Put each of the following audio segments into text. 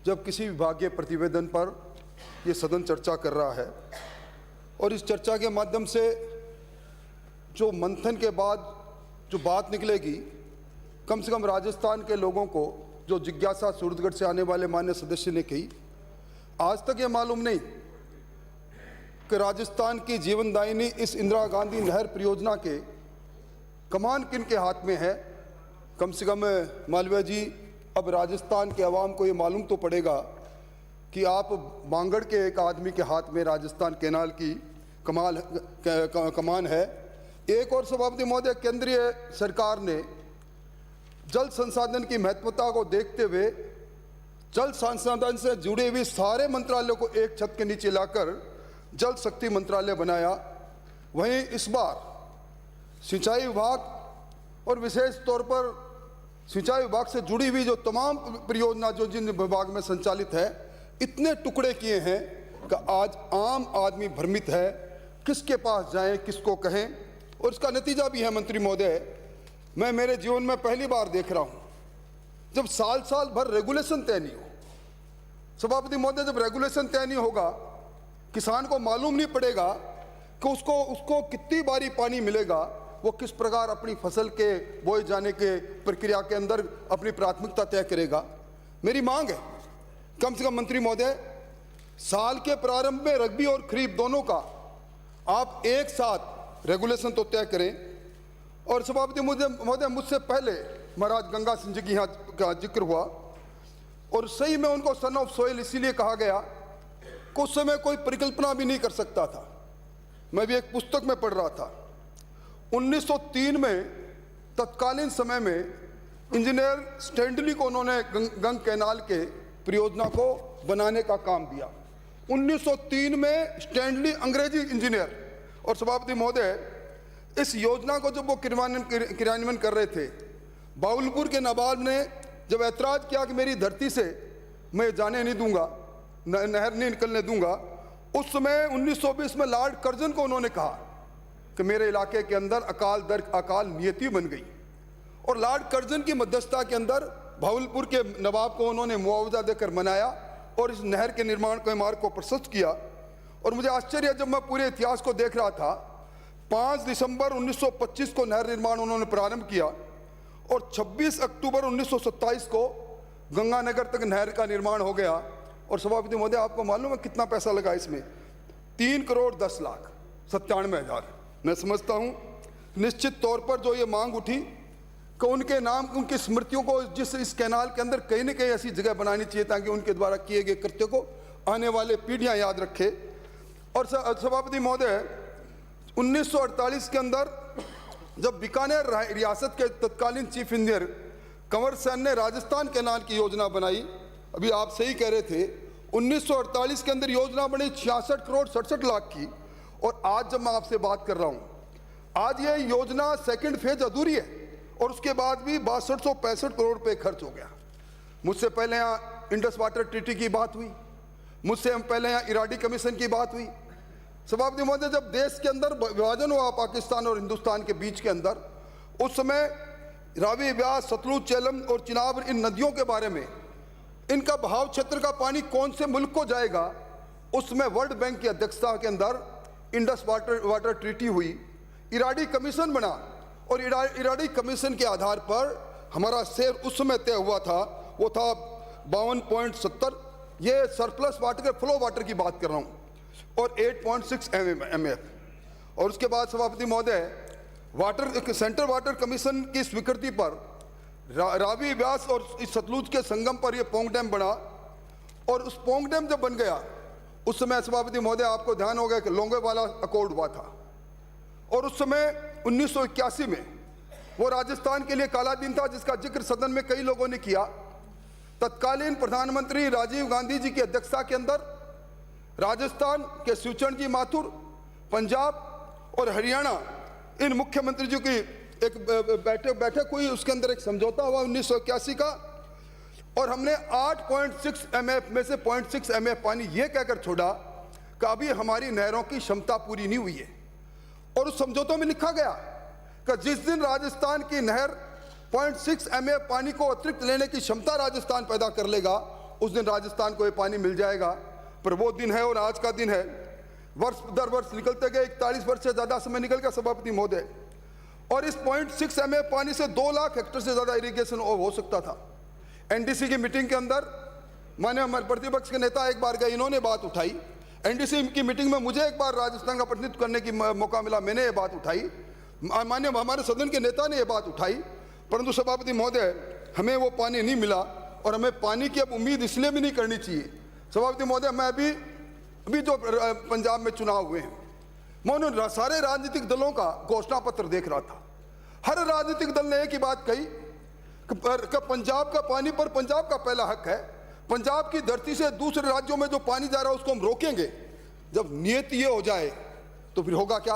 जब किसी विभागीय प्रतिवेदन पर ये सदन चर्चा कर रहा है और इस चर्चा के माध्यम से जो मंथन के बाद जो बात निकलेगी, कम से कम राजस्थान के लोगों को जो जिज्ञासा सूरतगढ़ से आने वाले माननीय सदस्य ने की, आज तक ये मालूम नहीं कि राजस्थान की जीवनदायिनी इस इंदिरा गांधी नहर परियोजना के कमान किन के हाथ में है। कम से कम मालवीय जी, अब राजस्थान के अवाम को ये मालूम तो पड़ेगा कि आप बांगड़ के एक आदमी के हाथ में राजस्थान कैनाल की कमान है। एक और सभापति महोदय, केंद्रीय सरकार ने जल संसाधन की महत्वता को देखते हुए जल संसाधन से जुड़े हुए सारे मंत्रालयों को एक छत के नीचे लाकर जल शक्ति मंत्रालय बनाया। वहीं इस बार सिंचाई विभाग और विशेष तौर पर सिंचाई विभाग से जुड़ी हुई जो तमाम परियोजना जो जिन विभाग में संचालित है, इतने टुकड़े किए हैं कि आज आम आदमी भ्रमित है, किसके पास जाएं, किसको कहें। और इसका नतीजा भी है मंत्री महोदय, मैं मेरे जीवन में पहली बार देख रहा हूं जब साल साल भर रेगुलेशन तय नहीं हो। सभापति महोदय, जब रेगुलेशन तय नहीं होगा, किसान को मालूम नहीं पड़ेगा कि उसको कितनी बारी पानी मिलेगा, वो किस प्रकार अपनी फसल के बोए जाने के प्रक्रिया के अंदर अपनी प्राथमिकता तय करेगा। मेरी मांग है कम से कम मंत्री महोदय, साल के प्रारंभ में रबी और खरीफ दोनों का आप एक साथ रेगुलेशन तो तय करें। और सभापति महोदय, मुझसे पहले महाराज गंगा सिंह जी की यहाँ का जिक्र हुआ और सही में उनको सन ऑफ सोइल इसीलिए कहा गया कि उस समय कोई परिकल्पना भी नहीं कर सकता था। मैं भी एक पुस्तक में पढ़ रहा था, 1903 में तत्कालीन समय में इंजीनियर स्टैंडली को उन्होंने गंग कैनाल के परियोजना को बनाने का काम दिया। 1903 में स्टैंडली अंग्रेजी इंजीनियर। और सभापति महोदय, इस योजना को जब वो क्रियान्वयन कर रहे थे, बावलपुर के नवाब ने जब ऐतराज किया कि मेरी धरती से मैं जाने नहीं दूंगा, नहर नहीं निकलने दूंगा, उस समय 1920 में लॉर्ड कर्जन को उन्होंने कहा कि मेरे इलाके के अंदर अकाल नियति बन गई। और लॉर्ड कर्जन की मध्यस्थता के अंदर भावलपुर के नवाब को उन्होंने मुआवजा देकर मनाया और इस नहर के निर्माण के मार्ग को प्रशस्त किया। और मुझे आश्चर्य, जब मैं पूरे इतिहास को देख रहा था, 5 दिसंबर 1925 को नहर निर्माण उन्होंने प्रारंभ किया और 26 अक्टूबर 1927 को गंगानगर तक नहर का निर्माण हो गया। और सभापति महोदय, आपको मालूम है कितना पैसा लगा इसमें? 3,10,97,000। मैं समझता हूं निश्चित तौर पर जो ये मांग उठी कि उनके नाम, उनकी स्मृतियों को इस कैनाल के अंदर कहीं न कहीं ऐसी जगह बनानी चाहिए ताकि उनके द्वारा किए गए कृत्य को आने वाले पीढ़ियां याद रखे। और सभापति महोदय, 1948 के अंदर जब बीकानेर रियासत के तत्कालीन चीफ इंजीनियर कंवर सेन ने राजस्थान कैनाल की योजना बनाई, अभी आप सही कह रहे थे, 1948 के अंदर योजना बनी 66 करोड़ 67 लाख की। और आज जब मैं आपसे बात कर रहा हूं, आज ये योजना सेकंड फेज अधूरी है और उसके बाद भी 6265 करोड़ रुपए खर्च हो गया। मुझसे पहले यहाँ इंडस वाटर ट्रीटी की बात हुई, मुझसे पहले यहाँ इराडी कमीशन की बात हुई। सभापति महोदय, जब देश के अंदर विभाजन हुआ पाकिस्तान और हिंदुस्तान के बीच के अंदर, उस समय रावी, व्यास, सतलुज, झेलम और चिनाब, इन नदियों के बारे में, इनका बहाव क्षेत्र का पानी कौन से मुल्क को जाएगा, उसमें वर्ल्ड बैंक की अध्यक्षता के अंदर इंडस वाटर ट्रीटी हुई, इराडी कमीशन बना और इराडी कमीशन के आधार पर हमारा शेयर उस समय तय हुआ था, वो था 52.70। ये सरप्लस वाटर के फ्लो वाटर की बात कर रहा हूँ, और 8.6 MF। और उसके बाद सभापति महोदय, सेंट्रल वाटर कमीशन की स्वीकृति पर रावी, व्यास और इस सतलुज के संगम पर यह पोंग डैम बना। और उस पोंग डैम जब बन गया, उस समय सभापति महोदय आपको ध्यान होगा कि लोंगेवाला अकॉर्ड हुआ था और उस समय 1981 में वो राजस्थान के लिए काला दिन था, जिसका जिक्र सदन में कई लोगों ने किया। तत्कालीन प्रधानमंत्री राजीव गांधी जी की अध्यक्षता के अंदर राजस्थान के शिवचरण जी माथुर, पंजाब और हरियाणा, इन मुख्यमंत्री जी की एक बैठक हुई, उसके अंदर एक समझौता हुआ 1981 का। और हमने 8.6 MF में से 0.6 MF पानी ये कहकर छोड़ा कि अभी हमारी नहरों की क्षमता पूरी नहीं हुई है। और उस समझौतों में लिखा गया कि जिस दिन राजस्थान की नहर 0.6 MF पानी को अतिरिक्त लेने की क्षमता राजस्थान पैदा कर लेगा, उस दिन राजस्थान को ये पानी मिल जाएगा, पर वो दिन है और आज का दिन है। वर्ष दर वर्ष निकलते गए, 41 वर्ष से ज़्यादा समय निकल गया सभापति महोदय, और इस 0.6 MF पानी से 2 लाख हेक्टेयर से ज़्यादा इरिगेशन हो सकता था। NDC की मीटिंग के अंदर माननीय हमारे प्रतिपक्ष के नेता एक बार गए, इन्होंने बात उठाई। NDC की मीटिंग में मुझे एक बार राजस्थान का प्रतिनिधित्व करने की मौका मिला, मैंने ये बात उठाई, माननीय हमारे सदन के नेता ने ये बात उठाई, परंतु सभापति महोदय हमें वो पानी नहीं मिला, और हमें पानी की अब उम्मीद इसलिए भी नहीं करनी चाहिए। सभापति महोदय, मैं अभी जो पंजाब में चुनाव हुए हैं, मैं उन सारे राजनीतिक दलों का घोषणा पत्र देख रहा था। हर राजनीतिक दल ने एक ही बात कही कि पंजाब का पानी पर पंजाब का पहला हक है, पंजाब की धरती से दूसरे राज्यों में जो पानी जा रहा है उसको हम रोकेंगे। जब नियत ये हो जाए तो फिर होगा क्या?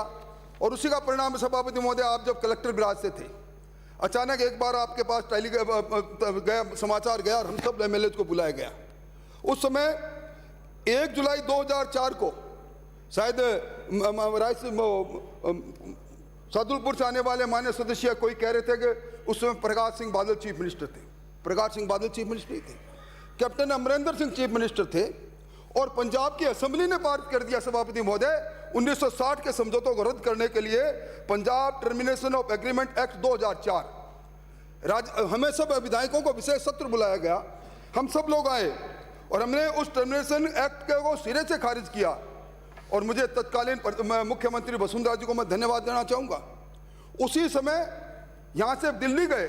और उसी का परिणाम सभापति महोदय, आप जब कलेक्टर बिराज से थे, अचानक एक बार आपके पास गया समाचार गया और हम सब MLA को बुलाया गया। उस समय 1 जुलाई 2004 को शायद सादुलपुर से आने वाले मान्य सदस्य कोई कह रहे थे कि उस समय प्रकाश सिंह बादल चीफ मिनिस्टर थे। प्रकाश सिंह बादल चीफ मिनिस्टर ही थे, captain Amarinder Singh chief minister थे, और पंजाब की असेंबली ने पारित कर दिया सभापति महोदय 1960 के समझौतों को रद्द करने के लिए Punjab termination of agreement act 2004। हमें सब विधायकों को विशेष सत्र बुलाया गया, हम सब लोग आए और हमने उस टर्मिनेशन एक्ट को सिरे से खारिज किया। और मुझे तत्कालीन मुख्यमंत्री वसुंधरा जी को मैं धन्यवाद देना चाहूँगा। उसी समय यहाँ से दिल्ली गए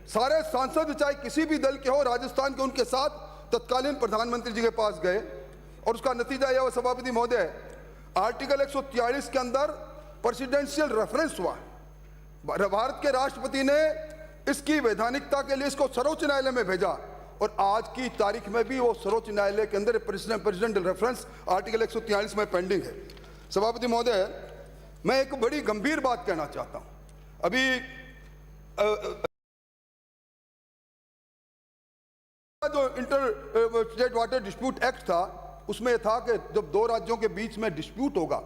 सारे सांसद, चाहे किसी भी दल के हो, राजस्थान के, उनके साथ तत्कालीन प्रधानमंत्री जी के पास गए, और उसका नतीजा यह हुआ सभापति महोदय, आर्टिकल 143 के अंदर प्रेसिडेंशियल रेफरेंस हुआ। भारत के राष्ट्रपति ने इसकी वैधानिकता के लिए इसको सर्वोच्च न्यायालय में भेजा, और आज की तारीख में भी वो सर्वोच्च न्यायालय के अंदर प्रेसिडेंशियल रेफरेंस आर्टिकल 143 में पेंडिंग है। सभापति महोदय, मैं एक बड़ी गंभीर बात कहना चाहता हूँ। अभी जो inter state water dispute act था, उसमें यह था कि जब 2 राज्यों के बीच में डिस्प्यूट होगा,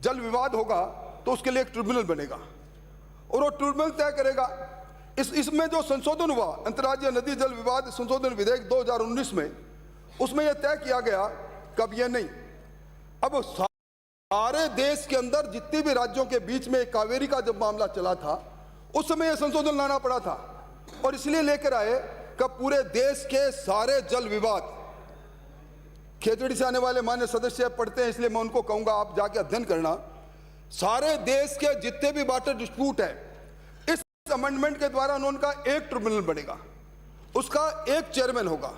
जल विवाद होगा, तो उसके लिए एक ट्रिब्यूनल बनेगा और वो ट्रिब्यूनल तय करेगा। इसमें जो संशोधन हुआ अंतर्राज्यीय नदी जल विवाद संशोधन विधेयक 2019 में, उसमें यह तय किया गया कब ये नहीं, अब सारे देश के अंदर जितने भी राज्यों के बीच में कावेरी का जब मामला चला था, उस समय यह संशोधन लाना पड़ा था, और इसलिए लेकर आए कि पूरे देश के सारे जल विवाद, खेतड़ी से आने वाले मान्य सदस्य पढ़ते हैं इसलिए मैं उनको कहूंगा आप जाके अध्ययन करना, सारे देश के जितने भी वाटर डिस्प्यूट है, इस अमेंडमेंट के द्वारा उनका एक ट्रिब्यूनल बनेगा, उसका एक चेयरमैन होगा,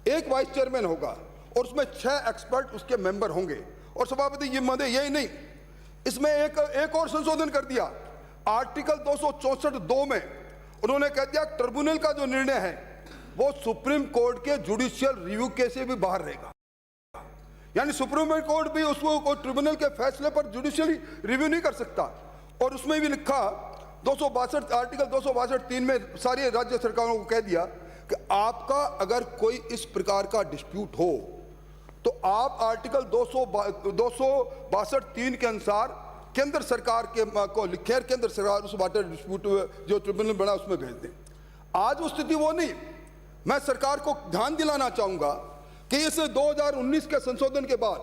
एक वाइस चेयरमैन होगा, और उसमें 6 एक्सपर्ट उसके मेंबर होंगे। और सभापति जी महोदय, यही नहीं, इसमें एक और संशोधन कर दिया। आर्टिकल 264(2) में उन्होंने कह दिया ट्रिब्यूनल का जो निर्णय है वो सुप्रीम कोर्ट के जुडिशियल रिव्यू के से भी बाहर रहेगा, यानी सुप्रीम कोर्ट भी उसको ट्रिब्यूनल के फैसले पर जुडिशियली रिव्यू नहीं कर सकता। और उसमें भी लिखा आर्टिकल 262(3) में सारी राज्य सरकारों को कह दिया कि आपका अगर कोई इस प्रकार का डिस्प्यूट हो तो आप आर्टिकल 262(3) के अनुसार केंद्र सरकार को लिखे, केंद्र सरकार उस वाटर डिस्प्यूट जो ट्रिब्यूनल बना उसमें भेज दें। आज वो स्थिति वो नहीं। मैं सरकार को ध्यान दिलाना चाहूंगा कि इस 2019 के संशोधन के बाद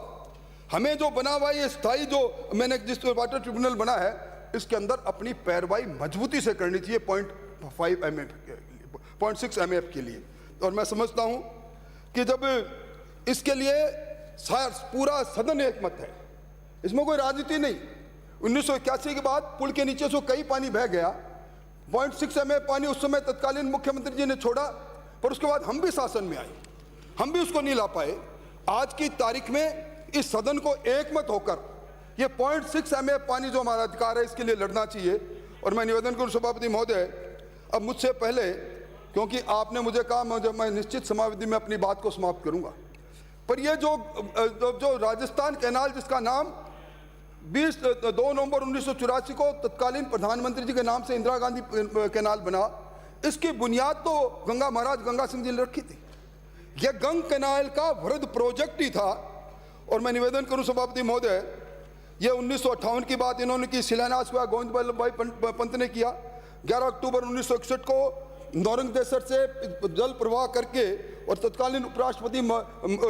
हमें जो बना हुआ ये स्थायी जो मैंने जिस वाटर ट्रिब्यूनल बना है, इसके अंदर अपनी पैरवाई मजबूती से करनी चाहिए 0.6 MF के लिए। और मैं समझता हूं कि जब इसके लिए पूरा सदन एकमत है, इसमें कोई राजनीति नहीं। 1981 के बाद पुल के नीचे से कई पानी बह गया, 0.6 MF पानी उस समय तत्कालीन मुख्यमंत्री जी ने छोड़ा, पर उसके बाद हम भी शासन में आए, हम भी उसको नहीं ला पाए। आज की तारीख में इस सदन को एकमत होकर ये 0.6 MF पानी जो हमारा अधिकार है इसके लिए लड़ना चाहिए। और मैं निवेदन करूं सभापति महोदय, अब मुझसे पहले, क्योंकि आपने मुझे कहा मैं निश्चित समावधि में अपनी बात को समाप्त करूंगा, पर ये जो राजस्थान कैनाल जिसका नाम 2 नवंबर 1984 को तत्कालीन प्रधानमंत्री जी के नाम से इंदिरा गांधी कैनाल बना, इसकी बुनियाद तो महाराज गंगा सिंह जी ने रखी थी। यह गंग कैनाल का वृहद प्रोजेक्ट ही था। और मैं निवेदन करूं सभापति महोदय, यह 1958 की बात इन्होंने की, शिलान्यास हुआ गोविंद बल्लभ भाई पंत ने किया। 11 अक्टूबर 1961 को नौरंगदेसर से जल प्रवाह करके और तत्कालीन उपराष्ट्रपति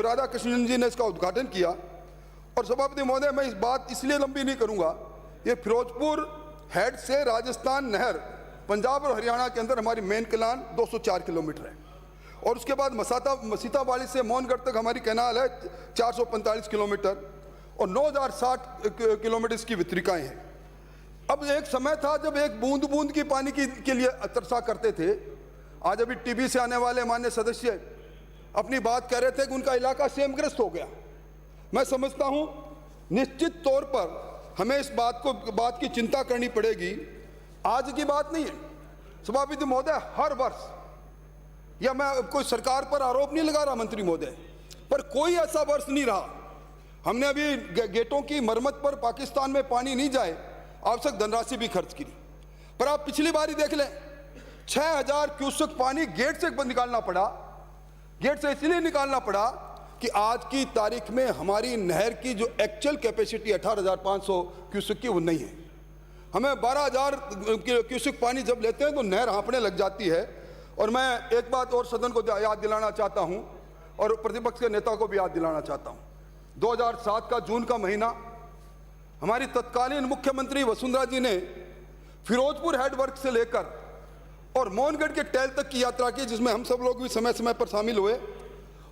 राधा कृष्णन जी ने इसका उद्घाटन किया। और सभापति महोदय, मैं इस बात इसलिए लंबी नहीं करूंगा, ये फिरोजपुर हेड से राजस्थान नहर पंजाब और हरियाणा के अंदर हमारी मेन कैनाल 204 किलोमीटर है, और उसके बाद मसीताबाड़ी से मोहनगढ़ तक हमारी कैनाल है 445 किलोमीटर, और 9060 किलोमीटर इसकी वितरिकाएं हैं। अब एक समय था जब एक बूंद बूंद की पानी के लिए तरसा करते थे। आज अभी टीवी से आने वाले माननीय सदस्य अपनी बात कह रहे थे कि उनका इलाका सेमग्रस्त हो गया। मैं समझता हूं निश्चित तौर पर हमें इस बात की चिंता करनी पड़ेगी। आज की बात नहीं है सभापति महोदय, हर वर्ष, या मैं कोई सरकार पर आरोप नहीं लगा रहा मंत्री महोदय, पर कोई ऐसा वर्ष नहीं रहा हमने अभी गेटों की मरम्मत पर पाकिस्तान में पानी नहीं जाए आवश्यक धनराशि भी खर्च की। पर आप पिछली बार ही देख लें, 6000 क्यूसेक पानी गेट से निकालना पड़ा। गेट से इसलिए निकालना पड़ा कि आज की तारीख में हमारी नहर की जो एक्चुअल कैपेसिटी 18,500 क्यूसेक की वो नहीं है। हमें 12,000 क्यूसेक पानी जब लेते हैं तो नहर हाँफने लग जाती है। और मैं एक बात और सदन को याद दिलाना चाहता हूं और प्रतिपक्ष के नेता को भी याद दिलाना चाहता हूं। 2007 का जून का महीना हमारी तत्कालीन मुख्यमंत्री वसुंधरा जी ने फिरोजपुर हेडवर्क से लेकर और मोहनगढ़ के टेल तक की यात्रा की, जिसमें हम सब लोग भी समय समय पर शामिल हुए।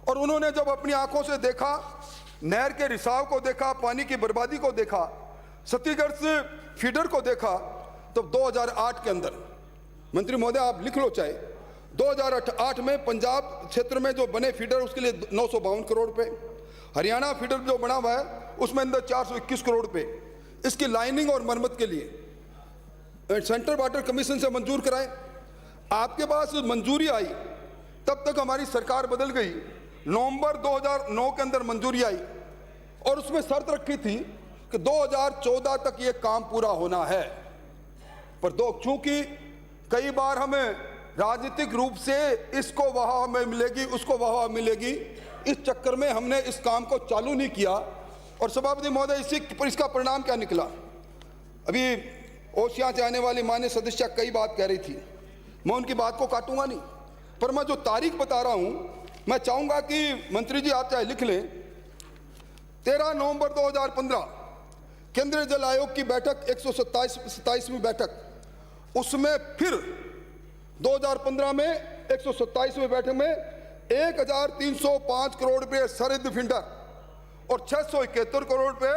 और उन्होंने जब अपनी आंखों से देखा, नहर के रिसाव को देखा, पानी की बर्बादी को देखा, सतीगढ़ से फीडर को देखा, तब 2008 के अंदर, मंत्री महोदय आप लिख लो चाहे, 2008 में पंजाब क्षेत्र में जो बने फीडर उसके लिए 952 करोड़ रुपए, हरियाणा फीडर जो बना हुआ है उसमें अंदर 421 करोड़ रुपए इसकी लाइनिंग और मरम्मत के लिए सेंट्रल वाटर कमीशन से मंजूर कराए। आपके पास मंजूरी आई, तब तक हमारी सरकार बदल गई। नवंबर 2009 के अंदर मंजूरी आई और उसमें शर्त रखी थी कि 2014 तक ये काम पूरा होना है। पर चूंकि कई बार हमें राजनीतिक रूप से इसको वाह हमें मिलेगी, उसको वाह मिलेगी, इस चक्कर में हमने इस काम को चालू नहीं किया। और सभापति महोदय, इसका परिणाम क्या निकला? अभी ओसियां से आने वाली माननीय सदस्य कई बात कह रही थी, मैं उनकी बात को काटूंगा नहीं, पर मैं जो तारीख बता रहा हूं, मैं चाहूंगा कि मंत्री जी आप चाहे लिख लें। 13 नवंबर 2015 केंद्रीय जल आयोग की बैठक 127वीं बैठक, उसमें फिर 2015 में 127वीं बैठक में 1305 करोड़ रुपए सरहद फिल्टर और 671 करोड़ रुपए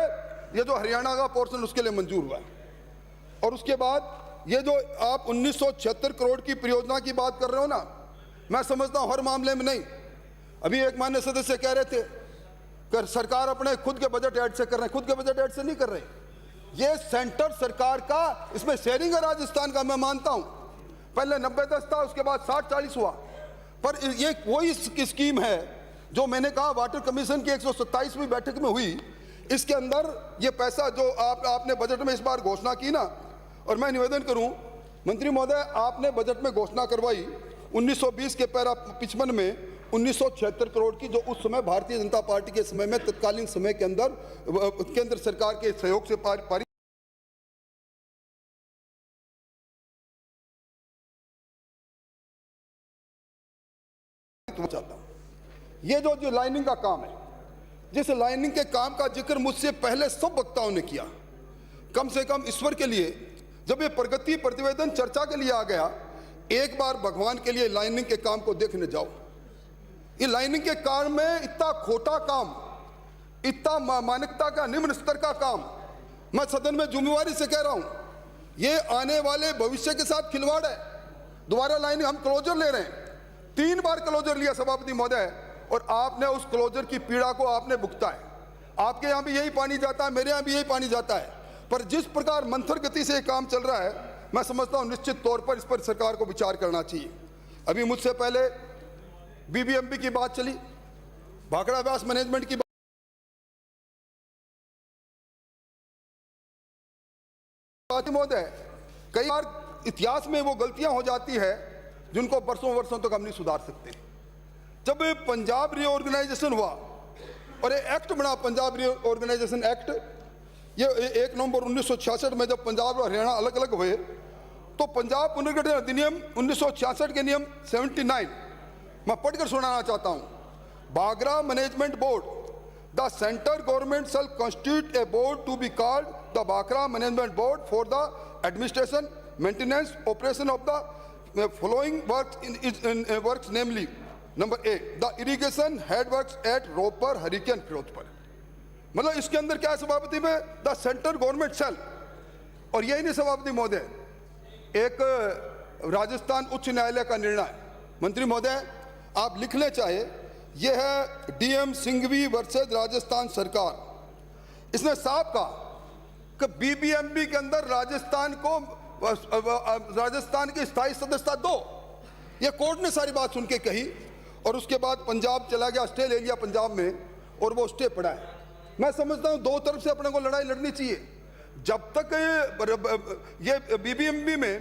ये जो हरियाणा का पोर्शन उसके लिए मंजूर हुआ है। और उसके बाद ये जो आप 1976 करोड़ की परियोजना की बात कर रहे हो ना, मैं समझता हूं हर मामले में नहीं। अभी एक माननीय सदस्य कह रहे थे कि सरकार अपने खुद के बजट ऐड से कर रहे हैं, खुद के बजट ऐड से नहीं कर रहे, ये सेंटर सरकार का, इसमें शेयरिंग है राजस्थान का, मैं मानता हूं। पहले 90-10 था, उसके बाद 60-40 हुआ, पर ये वही स्कीम है जो मैंने कहा वाटर कमीशन की 127वीं बैठक में हुई। इसके अंदर ये पैसा जो आपने बजट में इस बार घोषणा की ना, और मैं निवेदन करूं मंत्री महोदय, आपने बजट में घोषणा करवाई 1920 के पैरा 55 में 1976 करोड़ की, जो उस समय भारतीय जनता पार्टी के समय में तत्कालीन समय के अंदर केंद्र सरकार के सहयोग से पारित। चाहता हूं ये जो लाइनिंग का काम है, जिस लाइनिंग के काम का जिक्र मुझसे पहले सब वक्ताओं ने किया, कम से कम ईश्वर के लिए जब ये प्रगति प्रतिवेदन चर्चा के लिए आ गया, एक बार भगवान के लिए लाइनिंग के काम को देखने जाओ। ये लाइनिंग के काम में इतना खोटा काम, इतना मानकता का निम्न स्तर का काम, मैं सदन में जिम्मेवारी से कह रहा हूं, ये आने वाले भविष्य के साथ खिलवाड़ है। दोबारा लाइनिंग हम क्लोजर ले रहे हैं, 3 बार क्लोजर लिया सभापति महोदय, और आपने उस क्लोजर की पीड़ा को आपने भुगता है। आपके यहां भी यही पानी जाता है, मेरे यहां भी यही पानी जाता है, पर जिस प्रकार मंथर गति से काम चल रहा है, मैं समझता हूं निश्चित तौर पर इस पर सरकार को विचार करना चाहिए। अभी मुझसे पहले बीबीएमपी की बात चली, भाखड़ा व्यास मैनेजमेंट की बात महोदय, कई बार इतिहास में वो गलतियां हो जाती है जिनको वर्षों वर्षों तक हम नहीं सुधार सकते। जब पंजाब रीऑर्गेनाइजेशन हुआ और ये एक्ट बना, पंजाब रीऑर्गेनाइजेशन एक्ट, ये 1 नवंबर 1966 में जब पंजाब और हरियाणा अलग अलग हुए, तो पंजाब पुनर्गठन अधिनियम 1966 के नियम 79 मैं पढ़कर सुनाना चाहता हूं। Bhakra Management Board, the central government shall constitute a board to be called the Bhakra Management Board for the administration, maintenance, operation of the following works namely number A the irrigation head works at Ropar, Harike, Ferozepur. मतलब इसके अंदर क्या है सभापति में, the central government शैल। और यही नहीं सभापति महोदय, एक राजस्थान उच्च न्यायालय का निर्णय, मंत्री महोदय आप लिख ले चाहे, यह है डीएम सिंघवी वर्सेस राजस्थान सरकार। इसने साफ कहा कि बीबीएमबी के अंदर राजस्थान की स्थायी सदस्यता दो। यह कोर्ट ने सारी बात सुन के कही और उसके बाद पंजाब चला गया, स्टे ले लिया पंजाब में और वो स्टे पड़ा है। मैं समझता हूं दो तरफ से अपने को लड़ाई लड़नी चाहिए। जब तक ये बीबीएमबी में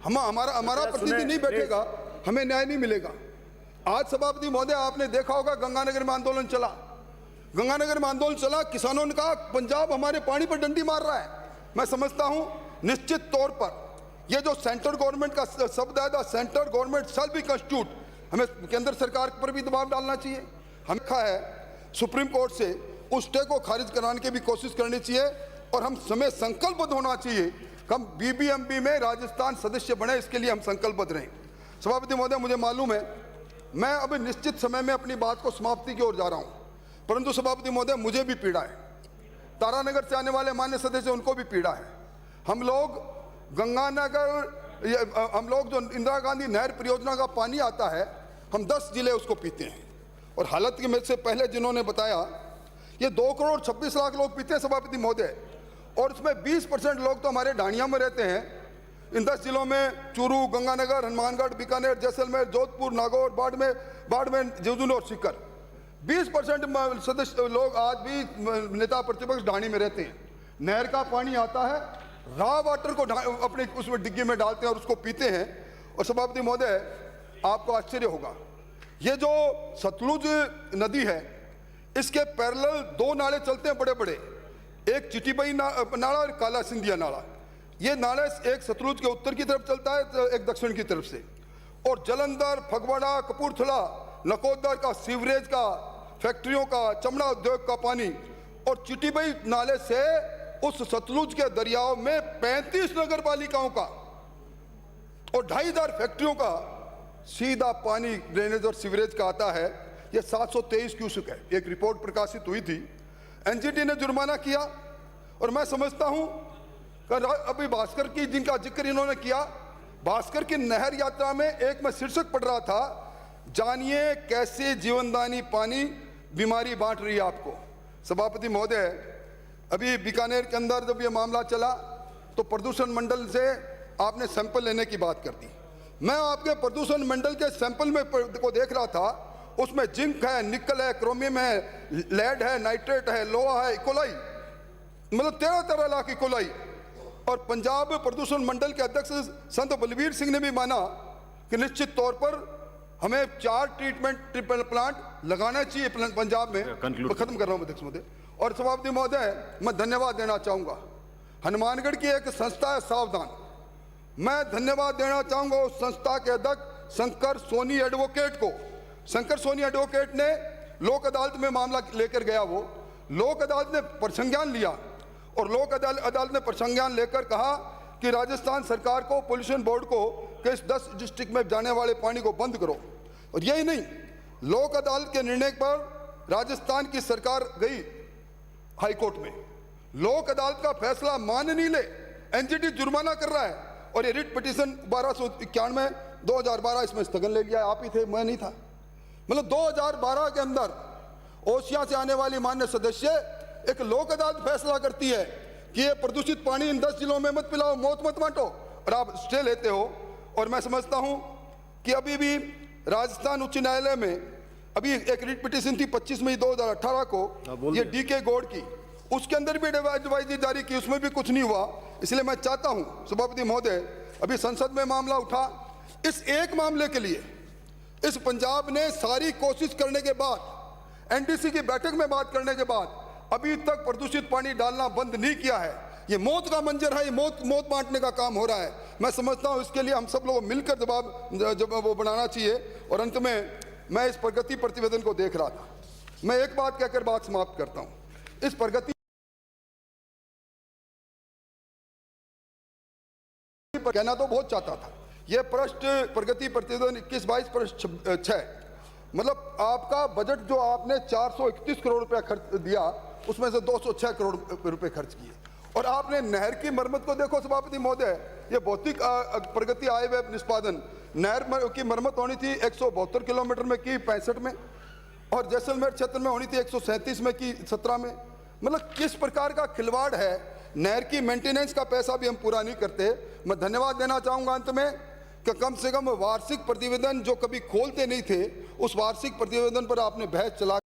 हमारा प्रतिनिधि नहीं बैठेगा, हमें न्याय नहीं मिलेगा। आज सभापति महोदय आपने देखा होगा गंगानगर में आंदोलन चला, गंगानगर में आंदोलन चला, किसानों ने कहा पंजाब हमारे पानी पर डंडी मार रहा है। मैं समझता हूं निश्चित तौर पर ये जो सेंट्रल गवर्नमेंट का शब्द है, the central government shall be constitute, हमें केंद्र सरकार पर भी दबाव डालना चाहिए। हमें कहा है सुप्रीम कोर्ट से उस स्टे को खारिज कराने की भी कोशिश करनी चाहिए और हम समय संकल्पबद्ध होना चाहिए कि हम बीबीएमबी में राजस्थान सदस्य बने, इसके लिए हम संकल्पबद्ध रहें। सभापति महोदय मुझे मालूम है मैं अभी निश्चित समय में अपनी बात को समाप्ति की ओर जा रहा हूं, परंतु सभापति महोदय मुझे भी पीड़ा है, तारानगर से आने वाले मान्य सदस्य उनको भी पीड़ा है। हम लोग हम लोग जो इंदिरा गांधी नहर परियोजना का पानी आता है, हम 10 जिले उसको पीते हैं और हालत के मेरे से पहले जिन्होंने बताया ये 2 करोड़ 26 लाख लोग पीते हैं सभापति महोदय, और उसमें 20% लोग तो हमारे ढाणिया में रहते हैं। इन 10 जिलों में चूरू, गंगानगर, हनुमानगढ़, बीकानेर, जैसलमेर, जोधपुर, नागौर, बाड़मेर, झुंझुनू और सीकर। 20% सदस्य लोग आज भी नेता प्रतिपक्ष ढाणी में रहते हैं। नहर का पानी आता है, रॉ वाटर को अपने उसमें डिग्गी में डालते हैं और उसको पीते हैं। और सभापति महोदय आपको आश्चर्य होगा, ये जो सतलुज नदी है इसके पैरेलल 2 नाले चलते हैं बड़े बड़े, एक चिटीबई नाला और काला सिंधिया नाला। ये नाले एक सतलुज के उत्तर की तरफ चलता है तो एक दक्षिण की तरफ से, और जलंधर, फगवाड़ा, कपूरथला, नकोदर का सीवरेज का, फैक्ट्रियों का, चमड़ा उद्योग का पानी और चिटीबई नाले से उस सतलुज के दरियाओं में 35 नगर पालिकाओं का और 2500 फैक्ट्रियों का सीधा पानी ड्रेनेज और सीवरेज का आता है। ये 723 क्यूसेक है। एक रिपोर्ट प्रकाशित हुई थी, एनजीटी ने जुर्माना किया। और मैं समझता हूं अभी भास्कर की जिनका जिक्र इन्होंने किया, भास्कर की नहर यात्रा में एक मैं शीर्षक पढ़ रहा था, जानिए कैसे जीवनदानी पानी बीमारी बांट रही है आपको। सभापति महोदय अभी बीकानेर के अंदर जब ये मामला चला तो प्रदूषण मंडल से आपने सैंपल लेने की बात कर दी। मैं आपके प्रदूषण मंडल के सैंपल में को देख रहा था, उसमें जिंक है, निकल है, क्रोमियम है, लेड है, नाइट्रेट है, लोहा है, इकोलाई, मतलब 13 लाख इकोलाई। और पंजाब प्रदूषण मंडल के अध्यक्ष संत बलवीर सिंह ने भी माना कि निश्चित तौर पर हमें 4 ट्रीटमेंट प्लांट लगाना चाहिए पंजाब में। खत्म कर रहा हूं अध्यक्ष महोदय। और सभापति महोदय मैं धन्यवाद देना चाहूंगा, हनुमानगढ़ की एक संस्था है सावधान, मैं धन्यवाद देना चाहूंगा उस संस्था के अध्यक्ष शंकर सोनी एडवोकेट को। शंकर सोनी एडवोकेट ने लोक अदालत में मामला लेकर गया, वो लोक अदालत ने प्रसंज्ञान लिया और लोक अदालत ने प्रसंज्ञान लेकर कहा कि राजस्थान सरकार को, पोल्यूशन बोर्ड को कि इस 10 डिस्ट्रिक्ट में जाने वाले पानी को बंद करो। और यही नहीं, लोक अदालत के निर्णय पर राजस्थान की सरकार गई हाईकोर्ट में, लोक अदालत का फैसला मान नहीं ले, एनजीटी जुर्माना कर रहा है। और ये रिट पिटीशन 1291 2012 इसमें स्थगन ले लिया, आप ही थे, मैं नहीं था। मतलब 2012 के अंदर ओसिया से आने वाली मान्य सदस्य एक लोक अदालत फैसला करती है कि ये प्रदूषित पानी इन 10 जिलों में मत पिलाओ, मौत मत बांटो, और आप स्टे लेते हो। और मैं समझता हूं कि अभी भी राजस्थान उच्च न्यायालय में अभी एक रिट पिटीशन थी 25 मई 2018 को, ये डीके गौड़ की, उसके अंदर भी एडवाइजरी जारी की, उसमें भी कुछ नहीं हुआ। इसलिए मैं चाहता हूं सभापति महोदय, अभी संसद में मामला उठा, इस एक मामले के लिए इस पंजाब ने सारी कोशिश करने के बाद, एनडीसी की बैठक में बात करने के बाद अभी तक प्रदूषित पानी डालना बंद नहीं किया है। ये मौत का मंजर है, ये मौत बांटने का काम हो रहा है। मैं समझता हूं इसके लिए हम सब लोग मिलकर जवाब वो बनाना चाहिए। और अंत में मैं इस प्रगति प्रतिवेदन को देख रहा था। मैं एक बात कहकर बात समाप्त करता हूं। इस प्रगति पर कहना तो बहुत चाहता था। यह पृष्ठ प्रगति प्रतिवेदन 21-22 पृष्ठ 6, मतलब आपका बजट जो आपने 431 करोड़ रुपया खर्च दिया, उसमें से 206 करोड़ रुपए खर्च किए। और आपने नहर की मरम्मत को देखो सभापति महोदय, ये भौतिक प्रगति आय व्यय निष्पादन, नहर की मरम्मत होनी थी 172 किलोमीटर में की 65 में, और जैसलमेर क्षेत्र में होनी थी 137 में की 17 में। मतलब किस प्रकार का खिलवाड़ है। नहर की मेंटेनेंस का पैसा भी हम पूरा नहीं करते। मैं धन्यवाद देना चाहूंगा अंत में कि कम से कम वार्षिक प्रतिवेदन जो कभी खोलते नहीं थे, उस वार्षिक प्रतिवेदन पर आपने बहस चला